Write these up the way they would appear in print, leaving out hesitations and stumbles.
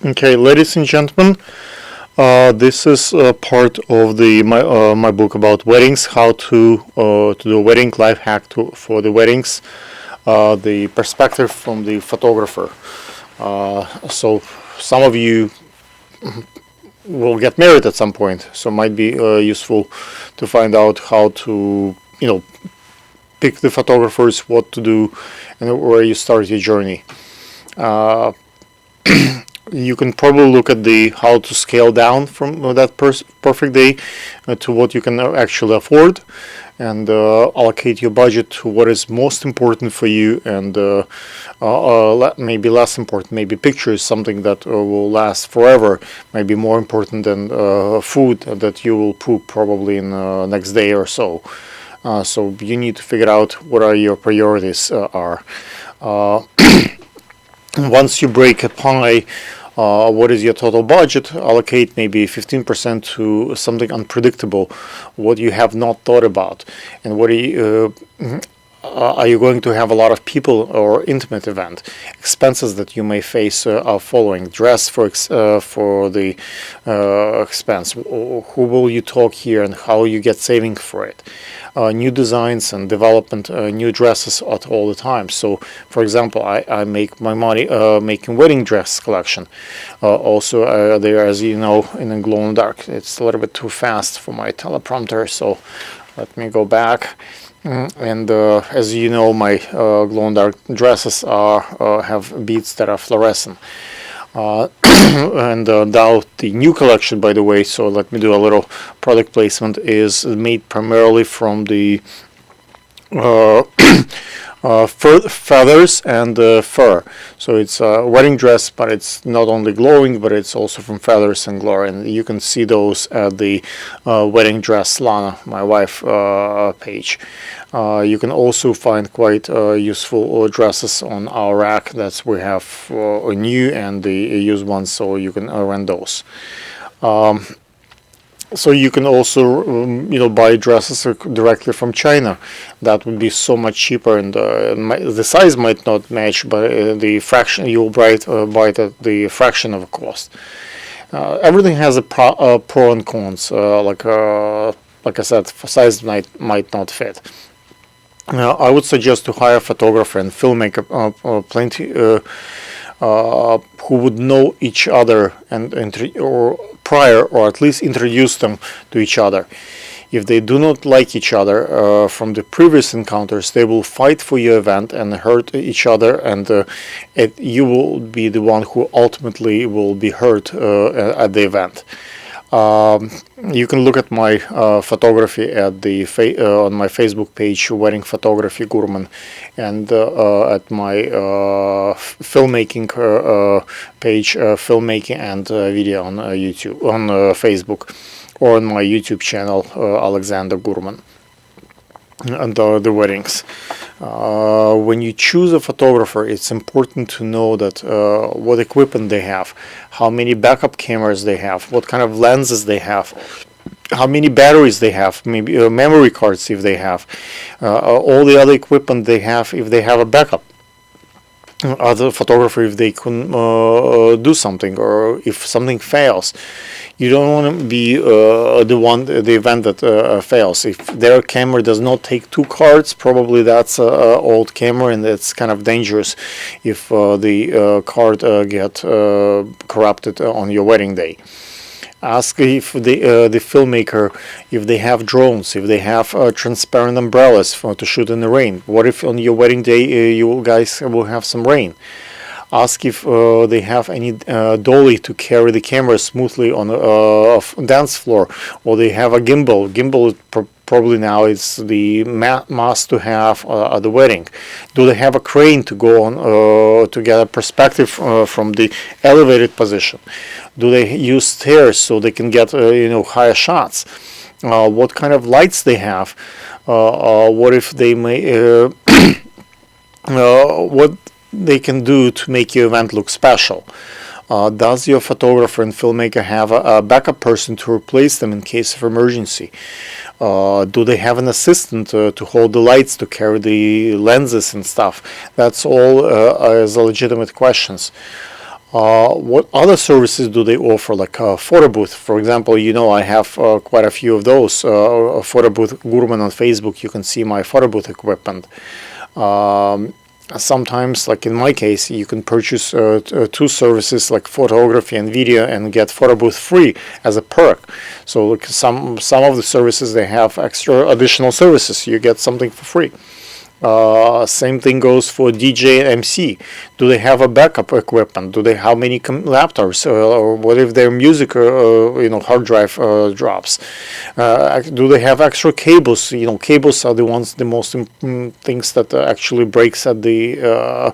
Okay, ladies and gentlemen, this is part of my book about weddings, how to do a wedding life hack for the weddings, the perspective from the photographer. So some of you will get married at some point, so it might be useful to find out how to pick the photographers, what to do, and where you start your journey. You can probably look at the how to scale down from that perfect day to what you can actually afford, and allocate your budget to what is most important for you, and maybe less important. Maybe pictures, something that will last forever, maybe more important than food that you will poop probably in next day or so. So you need to figure out what are your priorities are. Once you break a pie, what is your total budget? Allocate maybe 15% to something unpredictable, what you have not thought about, and what are you going to have a lot of people or intimate event? Expenses that you may face are following: dress for the expense. Who will you talk here, and how you get saving for it? New designs and development, new dresses at all the time. So, for example, I make my money making wedding dress collection. Also, there, as you know, in the glow in the dark. It's a little bit too fast for my teleprompter, so let me go back. And as you know, my glow-in-the-dark dresses have beads that are fluorescent. And now the new collection, by the way, so let me do a little product placement, is made primarily from the feathers and fur. So it's a wedding dress, but it's not only glowing, but it's also from feathers and glory. And you can see those at the wedding dress Lana, my wife, page. You can also find quite useful dresses on our rack. That's we have new and the used ones, so you can rent those. So you can also, buy dresses directly from China. That would be so much cheaper, and the size might not match, but the fraction you'll buy it at the fraction of the cost. Everything has a pro and cons. Like I said, size might not fit. I would suggest to hire a photographer and filmmaker, plenty who would know each other or prior, or at least introduce them to each other. If they do not like each other from the previous encounters, they will fight for your event and hurt each other, and you will be the one who ultimately will be hurt at the event. You can look at my photography at the on my Facebook page, Wedding Photography Gurman, and at my filmmaking page, filmmaking and video on YouTube, on Facebook, or on my YouTube channel, Alexander Gurman, and the weddings. When you choose a photographer, it's important to know that what equipment they have, how many backup cameras they have, what kind of lenses they have, how many batteries they have, maybe memory cards if they have, all the other equipment they have if they have a backup. Other photographer if they couldn't do something, or if something fails. You don't want to be the event that fails. If their camera does not take two cards, probably that's an old camera, and it's kind of dangerous if the card get corrupted on your wedding day. Ask if the filmmaker, if they have drones, if they have transparent umbrellas to shoot in the rain. What if on your wedding day you guys will have some rain? Ask if they have any dolly to carry the camera smoothly on a dance floor, or they have a gimbal. Gimbal probably now is the must to have at the wedding. Do they have a crane to go on to get a perspective from the elevated position? Do they use stairs so they can get higher shots? What kind of lights they have? What if they may what they can do to make your event look special? Does your photographer and filmmaker have a backup person to replace them in case of emergency? Do they have an assistant to hold the lights, to carry the lenses and stuff? That's all as legitimate questions. What other services do they offer, like photo booth? For example, I have quite a few of those. Photo booth Gurman on Facebook, you can see my photo booth equipment. Sometimes, like in my case, you can purchase two services like photography and video and get photo booth free as a perk. So like some of the services, they have extra additional services. You get something for free. Same thing goes for DJ and MC. Do they have a backup equipment? Do they have many laptops? Or what if their music, hard drive drops? Do they have extra cables? Cables are the most things that actually breaks at the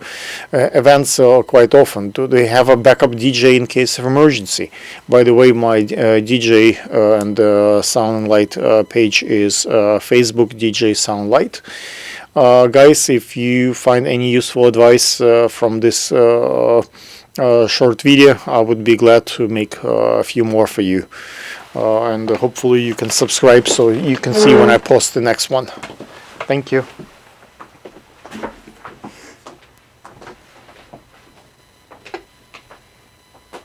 events quite often. Do they have a backup DJ in case of emergency? By the way, my DJ and Sound and Light page is Facebook DJ Sound Light. Guys, if you find any useful advice from this short video, I would be glad to make a few more for you. And hopefully you can subscribe so you can see when I post the next one. Thank you.